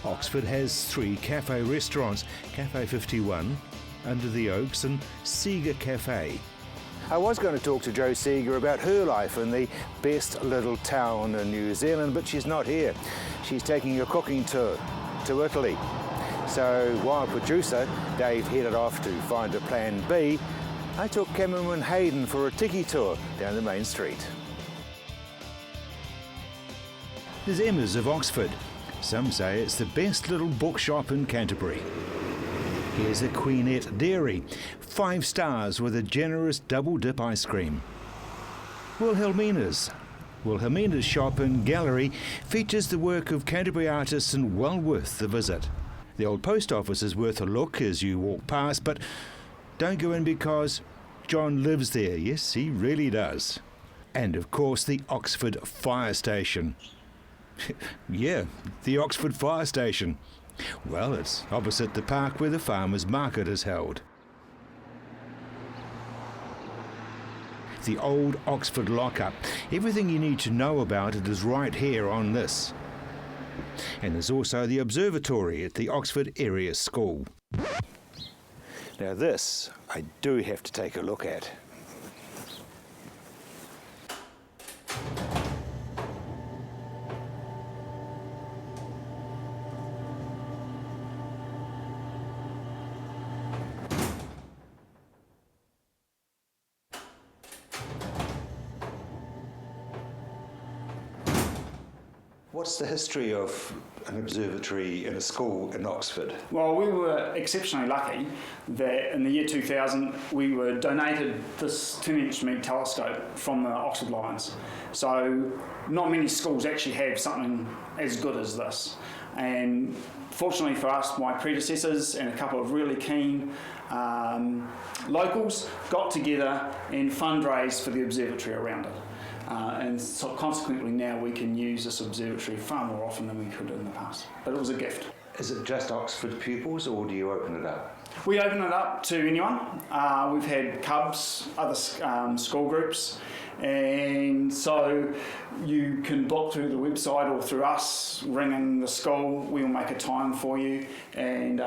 Oxford has 3 cafe restaurants, Cafe 51, Under the Oaks and Seeger Cafe. I was going to talk to Jo Seeger about her life in the best little town in New Zealand, but she's not here. She's taking a cooking tour to Italy. So while producer Dave headed off to find a plan B, I took Cameron and Hayden for a tiki tour down the main street. There's Emma's of Oxford. Some say it's the best little bookshop in Canterbury. Here's the Queenette Dairy, 5 stars with a generous double dip ice cream. Wilhelmina's shop and gallery features the work of Canterbury artists and well worth the visit. The old post office is worth a look as you walk past, but don't go in because John lives there. Yes, he really does. And of course the Oxford Fire Station. Yeah, the Oxford Fire Station. Well, it's opposite the park where the farmers' market is held. The old Oxford lockup. Everything you need to know about it is right here on this. And there's also the observatory at the Oxford Area School. Now this, I do have to take a look at. What's the history of an observatory in a school in Oxford? Well, we were exceptionally lucky that in the year 2000 we were donated this 10-instrument telescope from the Oxford Lions. So not many schools actually have something as good as this. And fortunately for us, my predecessors and a couple of really keen locals got together and fundraised for the observatory around it. And so consequently now we can use this observatory far more often than we could in the past. But it was a gift. Is it just Oxford pupils or do you open it up? We open it up to anyone. We've had clubs, other school groups, and so you can book through the website or through us, ringing the school. We'll make a time for you, and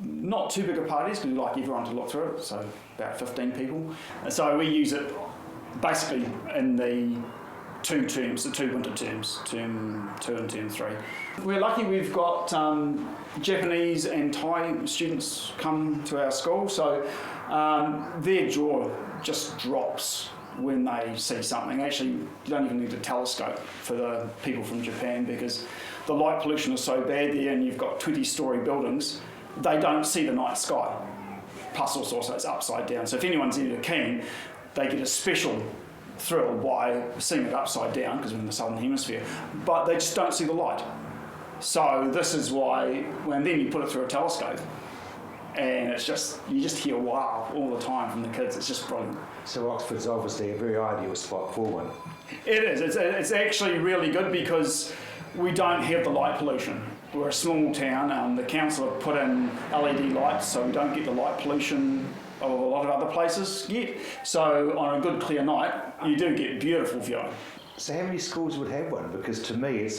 not too big a parties because we like everyone to look through it, so about 15 people. So we use it basically in the 2 terms, the 2 winter terms, term 2 and term 3. We're lucky we've got Japanese and Thai students come to our school, so their jaw just drops when they see something. Actually, you don't even need a telescope for the people from Japan because the light pollution is so bad there and you've got 20-storey buildings, they don't see the night sky. Plus also it's upside down, so if anyone's ever keen, they get a special thrill by seeing it upside down because we're in the southern hemisphere, but they just don't see the light. So this is why, when then you put it through a telescope, and it's just, you just hear wow all the time from the kids. It's just brilliant. So Oxford's obviously a very ideal spot for one. It is. It's actually really good because we don't have the light pollution. We're a small town. The council have put in LED lights, so we don't get the light pollution of a lot of other places yet. So on a good clear night, you do get beautiful viewing. So how many schools would have one? Because to me, it's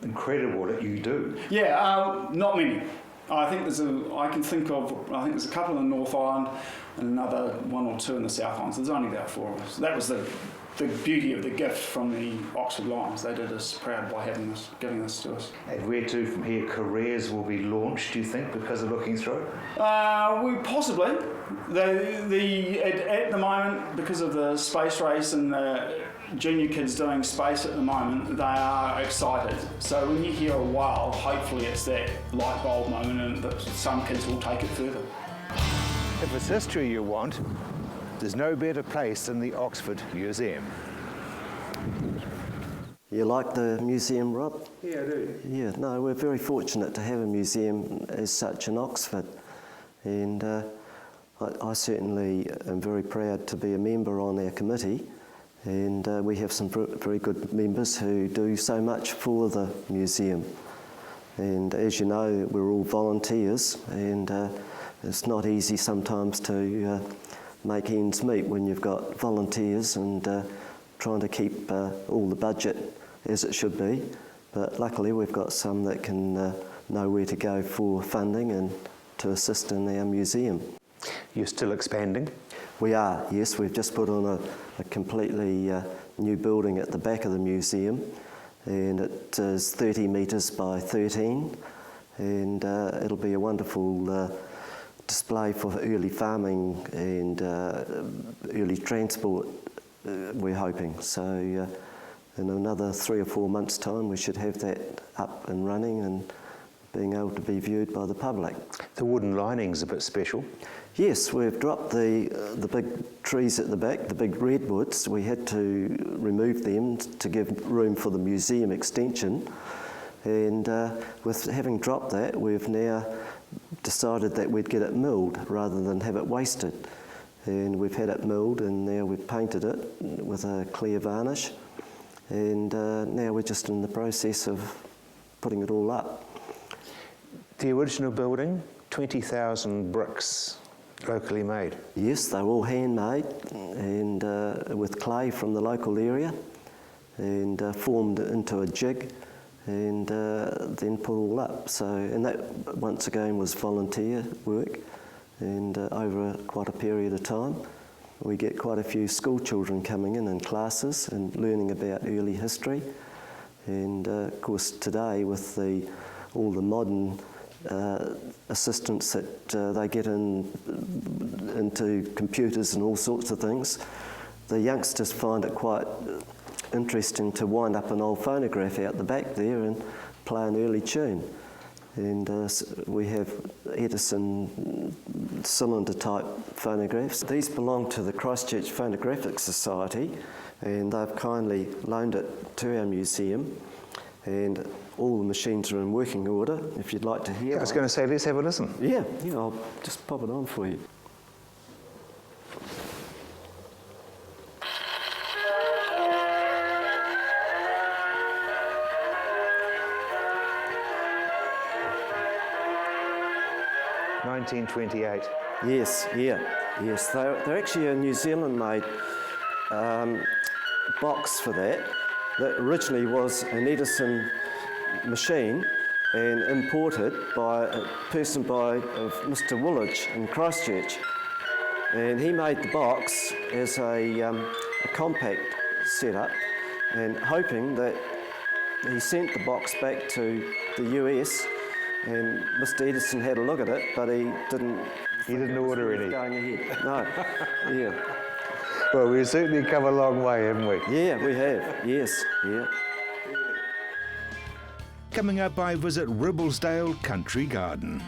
incredible that you do. Yeah, not many. I think there's a couple in the North Island and another 1 or 2 in the South Island. So there's only about 4 of us. That was the beauty of the gift from the Oxford Lions. They did us proud by giving this to us. And where to from here? Careers will be launched, do you think, because of looking through? We possibly. At the moment, because of the space race and the junior kids doing space at the moment, they are excited. So when you hear a wow, hopefully it's that light bulb moment and that some kids will take it further. If it's history you want, there's no better place than the Oxford Museum. You like the museum, Rob? Yeah, I do. Yeah, no, we're very fortunate to have a museum as such in Oxford. And I certainly am very proud to be a member on our committee. And we have some very good members who do so much for the museum. And as you know, we're all volunteers, and it's not easy sometimes to make ends meet when you've got volunteers and trying to keep all the budget as it should be. but luckily we've got some that can know where to go for funding and to assist in our museum. You're still expanding? We are, yes. We've just put on a completely new building at the back of the museum, and it is 30 metres by 13, and it'll be a wonderful display for early farming and early transport, we're hoping. So in another 3 or 4 months' time we should have that up and running and being able to be viewed by the public. The wooden lining's a bit special. Yes, we've dropped the big trees at the back, the big redwoods. We had to remove them to give room for the museum extension, and with having dropped that, we've now decided that we'd get it milled rather than have it wasted. And we've had it milled, and now we've painted it with a clear varnish, and now we're just in the process of putting it all up. The original building, 20,000 bricks, locally made. Yes, they're all handmade and with clay from the local area, and formed into a jig, and then put all up. So, and that once again was volunteer work, and over quite a period of time. We get quite a few school children coming in classes and learning about early history, and of course today with all the modern assistance that they get into computers and all sorts of things, the youngsters find it quite interesting to wind up an old phonograph out the back there and play an early tune. And we have Edison cylinder type phonographs. These belong to the Christchurch Phonographic Society, and they've kindly loaned it to our museum, and all the machines are in working order, if you'd like to hear. I was going to say, let's have a listen. Yeah, I'll just pop it on for you. (1928). Yes, yes. They're actually a New Zealand-made box for that. That originally was an Edison machine and imported by a person of Mr. Woolidge in Christchurch. And he made the box as a compact setup, and hoping that he sent the box back to the US, and Mr. Edison had a look at it, but he didn't. He didn't order any. Going ahead. No. Yeah. Well, we've certainly come a long way, haven't we? Yeah, we have. Yes. Yeah. Coming up, I visit Ribblesdale Country Garden.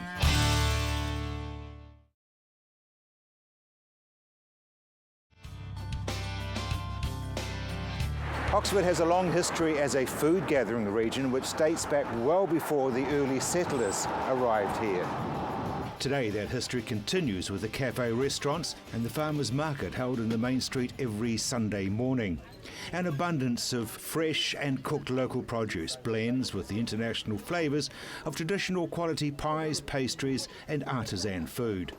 Oxford has a long history as a food gathering region which dates back well before the early settlers arrived here. Today that history continues with the cafe restaurants and the farmers market held in the main street every Sunday morning. An abundance of fresh and cooked local produce blends with the international flavours of traditional quality pies, pastries and artisan food.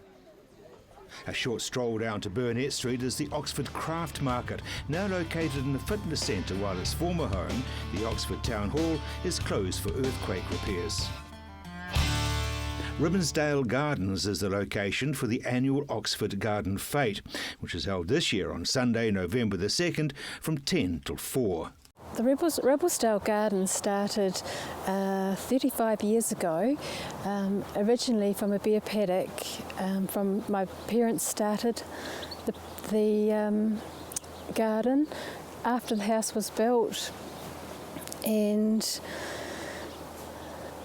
A short stroll down to Burnett Street is the Oxford Craft Market, now located in the fitness centre, while its former home, the Oxford Town Hall, is closed for earthquake repairs. Ribblesdale Gardens is the location for the annual Oxford Garden Fete, which is held this year on Sunday, November the 2nd from 10 till 4. The Ribblesdale Gardens started 35 years ago, originally from a beer paddock. From my parents started the garden after the house was built, and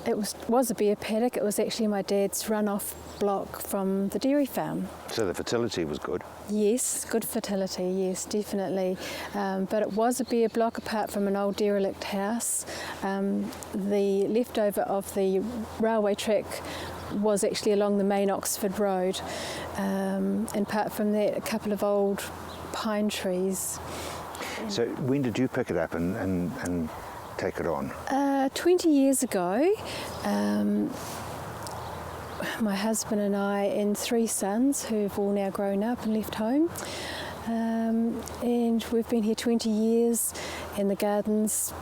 it was a beer paddock. It was actually my dad's run-off block from the dairy farm. So the fertility was good? Yes, good fertility, yes, definitely. But it was a beer block apart from an old derelict house. The leftover of the railway track was actually along the main Oxford Road. And apart from that, a couple of old pine trees. So when did you pick it up and take it on? 20 years ago. My husband and I and 3 sons who've all now grown up and left home, and we've been here 20 years, and the garden's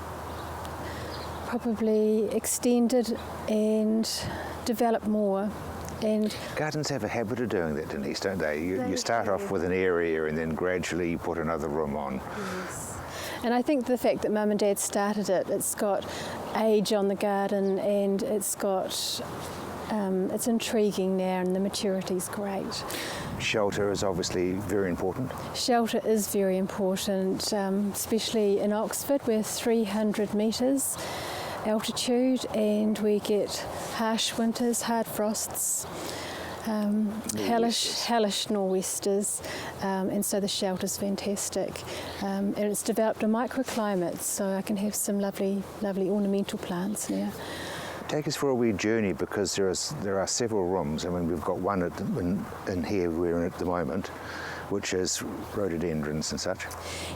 probably extended and developed more. And Gardens have a habit of doing that, Denise, don't they? You start off with an area and then gradually you put another room on. yes. And I think the fact that Mum and Dad started it, it's got age on the garden, and it's intriguing now, and the maturity's great. Shelter is obviously very important. Shelter is very important, especially in Oxford. We're 300 metres altitude, and we get harsh winters, hard frosts, hellish nor'westers, and so the shelter's fantastic. And it's developed a microclimate, so I can have some lovely ornamental plants now. Take us for a wee journey, because there are several rooms. I mean, we've got one in here we're in at the moment, which is rhododendrons and such.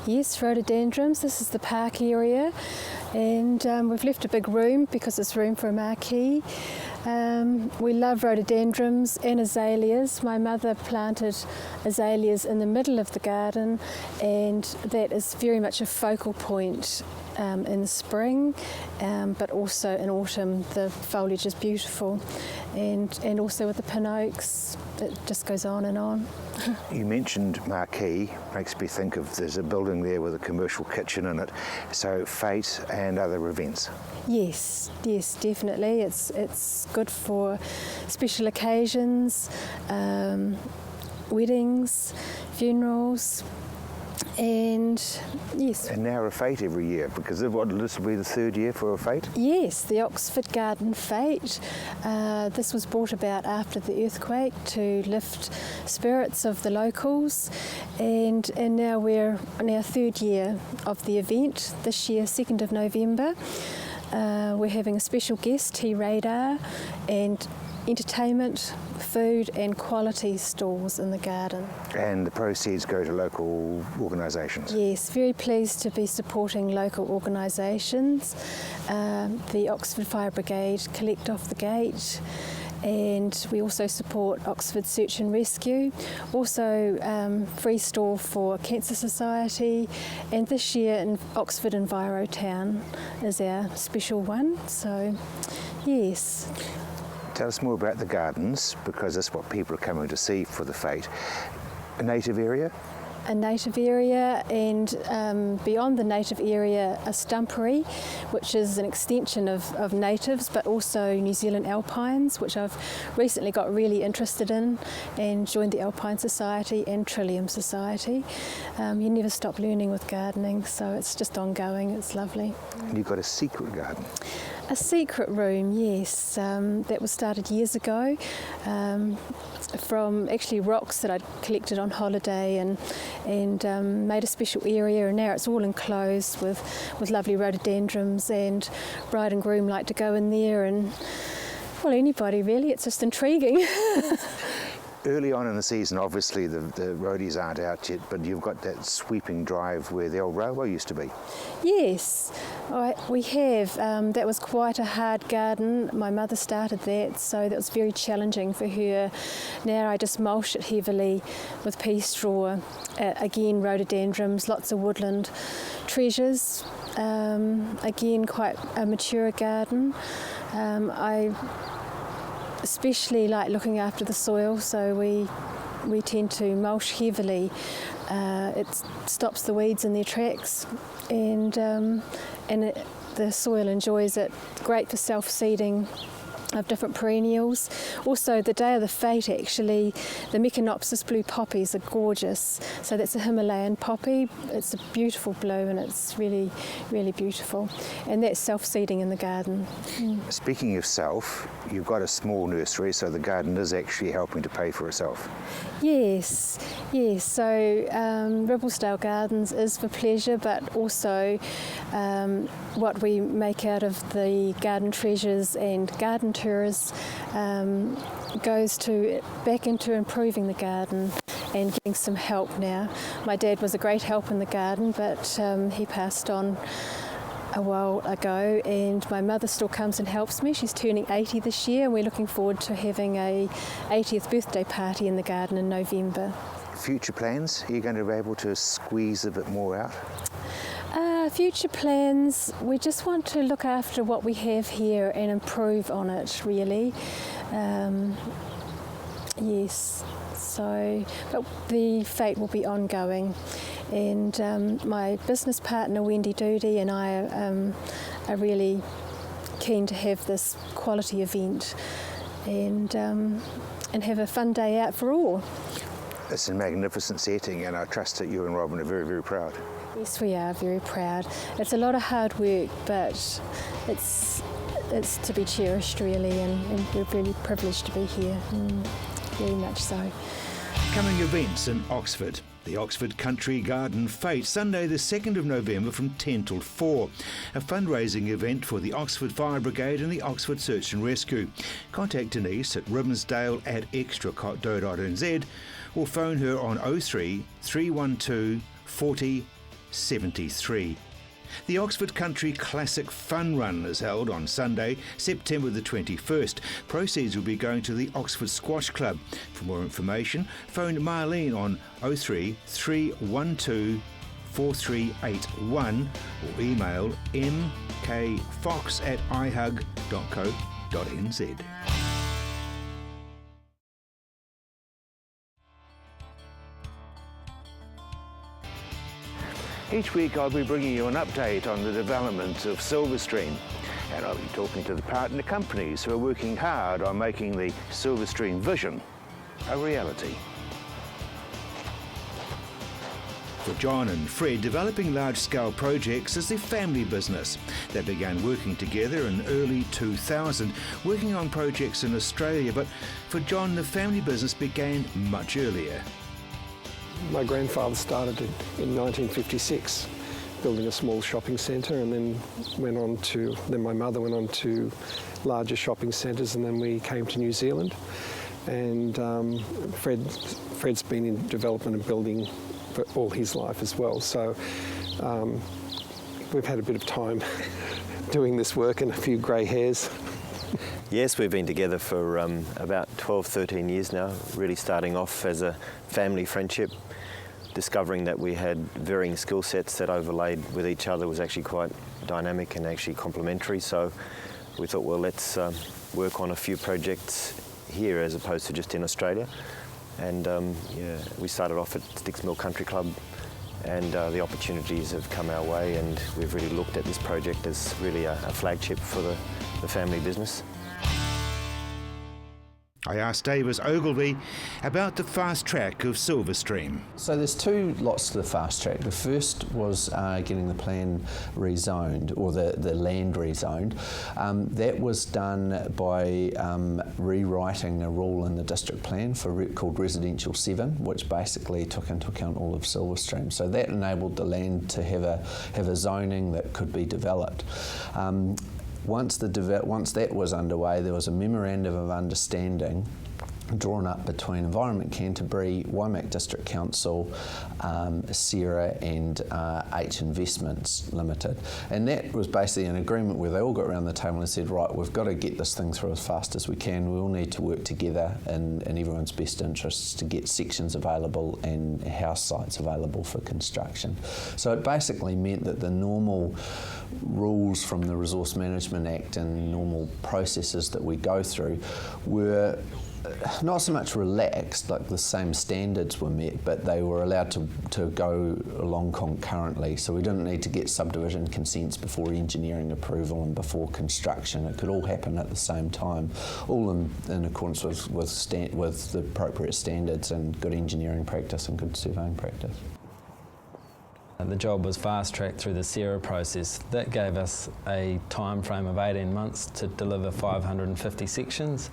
Yes, rhododendrons. This is the park area, and we've left a big room because it's room for a marquee. We love rhododendrons and azaleas. My mother planted azaleas in the middle of the garden, and that is very much a focal point in the spring, but also in autumn. The foliage is beautiful, and also with the pin oaks, it just goes on and on. You mentioned marquee, makes me think of there's a building there with a commercial kitchen in it, so fete and other events. Yes, definitely. It's good for special occasions, weddings, funerals, and yes. And now a fete every year, because this will be the third year for a fete? Yes, the Oxford Garden Fete. This was brought about after the earthquake to lift spirits of the locals, and now we're in our third year of the event. This year, 2nd of November. We're having a special guest, T Radar, and entertainment, food and quality stalls in the garden. And the proceeds go to local organisations? Yes, very pleased to be supporting local organisations. The Oxford Fire Brigade collect off the gate, and we also support Oxford Search and Rescue. Also free stall for Cancer Society, and this year in Oxford Envirotown is our special one. So yes. Tell us more about the gardens, because that's what people are coming to see for the fete. A native area? A native area, and beyond the native area, a stumpery, which is an extension of natives, but also New Zealand alpines, which I've recently got really interested in, and joined the Alpine Society and Trillium Society. You never stop learning with gardening, so it's just ongoing. It's lovely. And you've got a secret garden. A secret room, yes, that was started years ago from actually rocks that I'd collected on holiday, and made a special area, and now it's all enclosed with lovely rhododendrons, and bride and groom like to go in there, and well, anybody really. It's just intriguing. Early on in the season, obviously the roadies aren't out yet, but you've got that sweeping drive where the old railway used to be. Yes, we have. That was quite a hard garden. My mother started that, so that was very challenging for her. Now I just mulch it heavily with pea straw. Again, rhododendrons, lots of woodland treasures. Again, quite a mature garden. I especially like looking after the soil, so we tend to mulch heavily. It stops the weeds in their tracks, and the soil enjoys it. Great for self-seeding of different perennials. Also, the day of the fete, actually, the Meconopsis blue poppies are gorgeous. So that's a Himalayan poppy. It's a beautiful blue, and it's really, really beautiful. And that's self-seeding in the garden. Speaking of self, you've got a small nursery, so the garden is actually helping to pay for itself. Yes. So Ribblesdale Gardens is for pleasure, but also what we make out of the garden treasures and garden tours goes back into improving the garden and getting some help now. My dad was a great help in the garden, but he passed on a while ago, and my mother still comes and helps me. She's turning 80 this year, and we're looking forward to having a 80th birthday party in the garden in November. Future plans? Are you going to be able to squeeze a bit more out? future plans, we just want to look after what we have here and improve on it, really. Yes, so, but the fete will be ongoing, and my business partner Wendy Doody and I are really keen to have this quality event and have a fun day out for all. It's a magnificent setting, and I trust that you and Robin are very, very proud. Yes, we are very proud. It's a lot of hard work, but it's to be cherished, really, and we're really privileged to be here, very much so. Coming events in Oxford. The Oxford Country Garden Fete, Sunday the 2nd of November from 10 till 4. A fundraising event for the Oxford Fire Brigade and the Oxford Search and Rescue. Contact Denise at ribbonsdale@extra.co.nz or phone her on 03 312 40 73. The Oxford Country Classic Fun Run is held on Sunday, September the 21st. Proceeds will be going to the Oxford Squash Club. For more information, phone Marlene on 03 312 4381 or email mkfox@ihug.co.nz. Each week I'll be bringing you an update on the development of Silverstream, and I'll be talking to the partner companies who are working hard on making the Silverstream vision a reality. For John and Fred, developing large-scale projects is their family business. They began working together in early 2000, working on projects in Australia, but for John the family business began much earlier. My grandfather started in 1956, building a small shopping centre, and then my mother went on to larger shopping centres, and then we came to New Zealand. And Fred's been in development and building for all his life as well. So we've had a bit of time doing this work and a few grey hairs. Yes, we've been together for about 12, 13 years now, really starting off as a family friendship. Discovering that we had varying skill sets that overlaid with each other was actually quite dynamic and actually complementary. So we thought, well, let's work on a few projects here as opposed to just in Australia. And we started off at Sticks Mill Country Club, and the opportunities have come our way, and we've really looked at this project as really a flagship for the family business. I asked Davis Ogilvie about the fast track of Silverstream. So there's two lots to the fast track. The first was getting the plan rezoned, or the land rezoned. That was done by rewriting a rule in the district plan called Residential 7, which basically took into account all of Silverstream. So that enabled the land to have a zoning that could be developed. Once that was underway, there was a memorandum of understanding drawn up between Environment Canterbury, Waimak District Council, Sierra and H Investments Limited. And that was basically an agreement where they all got around the table and said, right, we've got to get this thing through as fast as we can. We all need to work together in everyone's best interests to get sections available and house sites available for construction. So it basically meant that the normal rules from the Resource Management Act and normal processes that we go through were not so much relaxed, like the same standards were met, but they were allowed to go along concurrently. So we didn't need to get subdivision consents before engineering approval and before construction. It could all happen at the same time, all in accordance with the appropriate standards and good engineering practice and good surveying practice. The job was fast-tracked through the Sierra process. That gave us a time frame of 18 months to deliver 550 sections.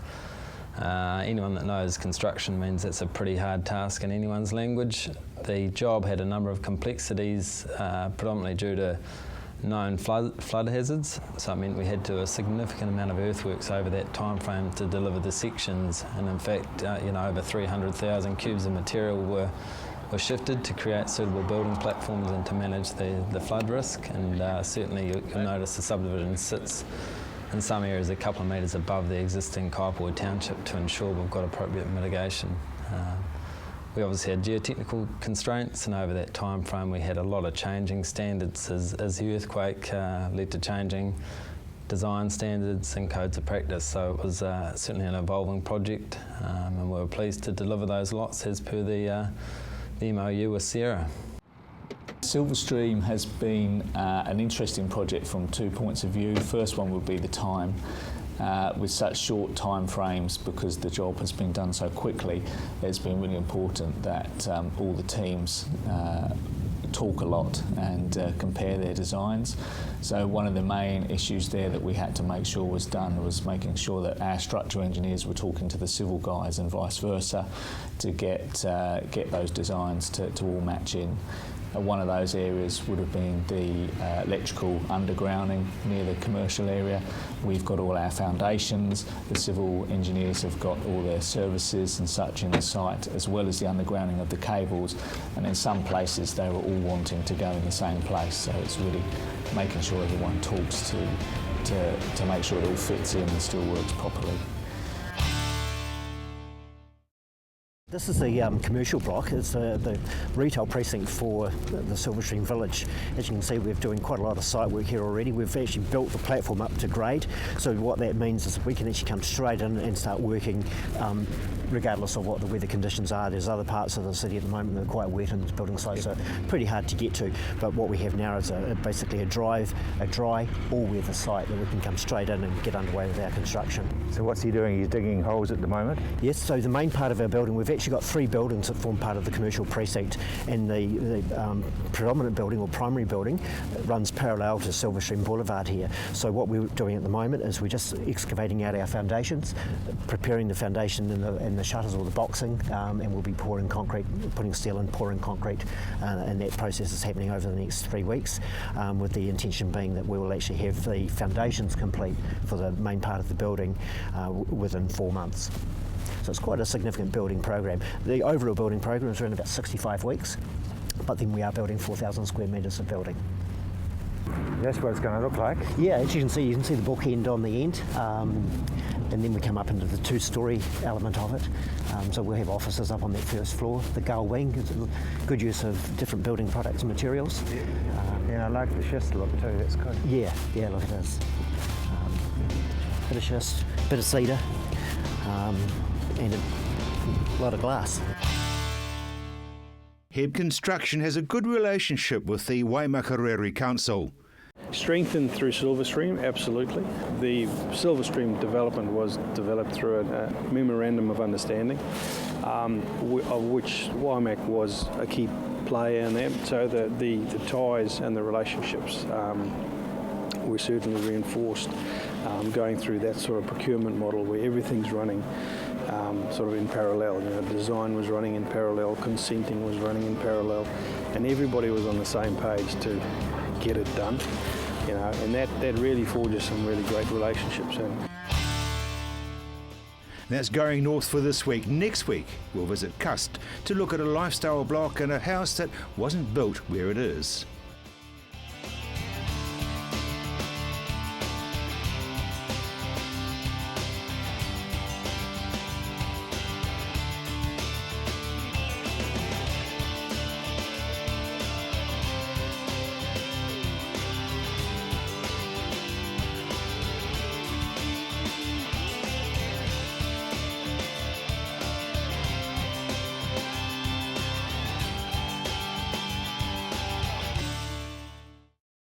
Anyone that knows construction means it's a pretty hard task in anyone's language. The job had a number of complexities, predominantly due to known flood hazards. So it meant we had to do a significant amount of earthworks over that time frame to deliver the sections. And in fact, over 300,000 cubes of material were shifted to create suitable building platforms and to manage the flood risk. And certainly you'll notice the subdivision sits in some areas a couple of metres above the existing Kaiapoi township to ensure we've got appropriate mitigation. We obviously had geotechnical constraints, and over that time frame we had a lot of changing standards as the earthquake led to changing design standards and codes of practice. So it was certainly an evolving project, and we were pleased to deliver those lots as per the MOU with Sierra. Silverstream has been an interesting project from 2 points of view. First one would be the time. With such short time frames, because the job has been done so quickly, it's been really important that all the teams talk a lot and compare their designs. So one of the main issues there that we had to make sure was done was making sure that our structural engineers were talking to the civil guys and vice versa to get those designs to all match in. One of those areas would have been the electrical undergrounding near the commercial area. We've got all our foundations, the civil engineers have got all their services and such in the site, as well as the undergrounding of the cables, and in some places they were all wanting to go in the same place, so it's really making sure everyone talks to make sure it all fits in and still works properly. This is the commercial block. It's the retail precinct for the Silverstream Village. As you can see, we're doing quite a lot of site work here already. We've actually built the platform up to grade, so what that means is we can actually come straight in and start working regardless of what the weather conditions are. There's other parts of the city at the moment that are quite wet and building sites are pretty hard to get to, but what we have now is basically a dry all-weather site that we can come straight in and get underway with our construction. So what's he doing? He's digging holes at the moment? Yes, so the main part of our building, we've actually got 3 buildings that form part of the commercial precinct, and the predominant building or primary building runs parallel to Silverstream Boulevard here. So what we're doing at the moment is we're just excavating out our foundations, preparing the foundation and the shutters or the boxing, and we'll be pouring concrete, putting steel and pouring concrete, and that process is happening over the next 3 weeks, with the intention being that we will actually have the foundations complete for the main part of the building within 4 months. So it's quite a significant building program. The overall building program is around about 65 weeks, but then we are building 4,000 square metres of building. That's what it's going to look like. Yeah, as you can see the bookend on the end, and then we come up into the 2-storey element of it. So we'll have offices up on that first floor. The gull wing is a good use of different building products and materials. Yeah, I like the schist look too, that's good. Yeah, look at this. Bit of schist, bit of cedar, and a lot of glass. Heb Construction has a good relationship with the Waimakariri Council. Strengthened through Silverstream, absolutely. The Silverstream development was developed through a memorandum of understanding, of which Waimak was a key player in that. So the ties and the relationships were certainly reinforced going through that sort of procurement model where everything's running sort of in parallel. Design was running in parallel, consenting was running in parallel, and everybody was on the same page to get it done. And that really forges some really great relationships. That's Going North for this week. Next week, we'll visit Cust to look at a lifestyle block and a house that wasn't built where it is.